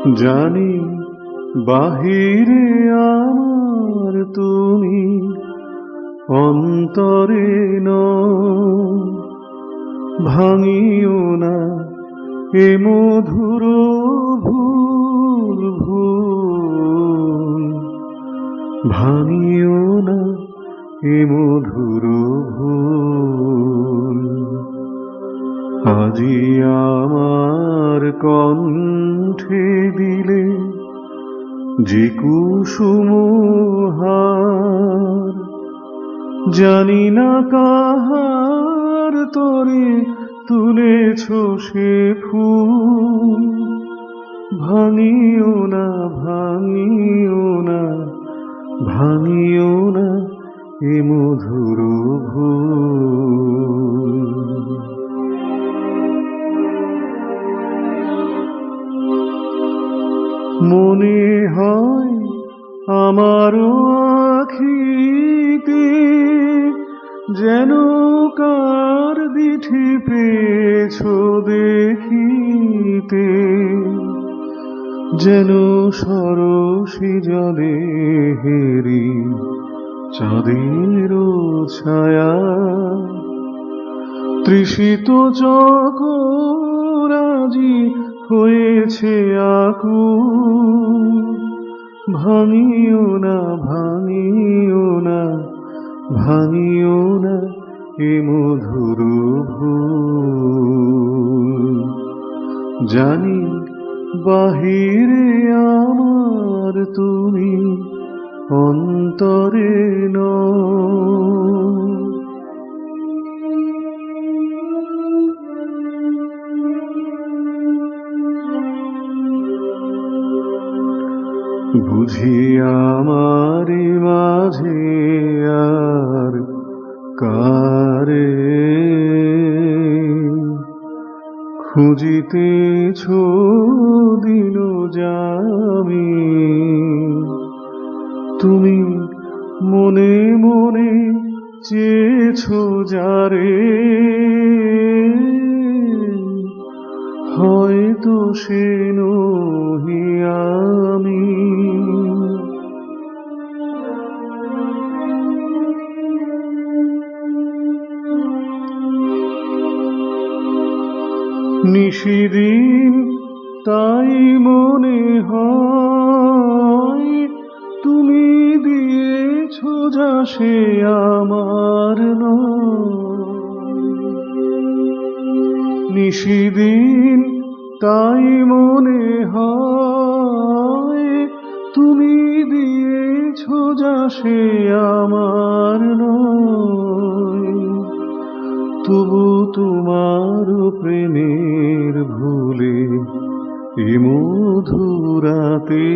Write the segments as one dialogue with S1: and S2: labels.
S1: জানি বাহিরে আমার তুমি, অন্তরে নও। ভাঙিও না এ মধুর ভুল ভুল, ভাঙিও না এ মধুর ভুল। আজি আমার কণ্ঠে দিলে যে কুসুম হার, জানি না কাহার তরে তুলেছ সে ফুল। ভাঙিও না, ভাঙিও না, ভাঙিও না এ মধুর ভুল। মনে হয় আমারও আখিতে যেন কার দিঠি পেয়েছ দেখিতে, যেন সরসী জলে হেরি চাঁদের ছায়া। তৃষিত চকর আজি হয়েছে আকুল। ভাঙিও না, ভাঙিও না, ভাঙিও না এ মধুর ভুল। জানি বাহিরে আমার তুমি, অন্তরে নও। বুঝি আমার মাঝে আর কারে খুঁজিতেছ দিন যামি। তুমি মনে মনে চেয়েছ যারে, হয়তো সে নহি আমি। নিশিদিন তাই মনে হয় তুমি দিয়েছ যা সে আমার নয়। নিশিদিন তাই মনে হয় তুমি দিয়েছ যা সে আমার নয়। তবু তোমার প্রেমের ভুলে এ মধুরাতে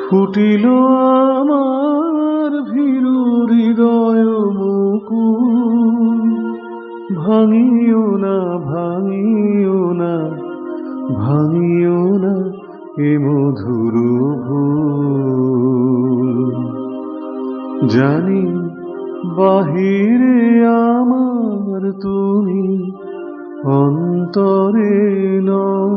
S1: ফুটিল আমার ভীরু হৃদয় মুকুল। ভাঙিও না, ভাঙিও না, ভাঙিও না এ মধুর ভুল। জানি বাহিরে আমার তুমি, অন্তরে নও।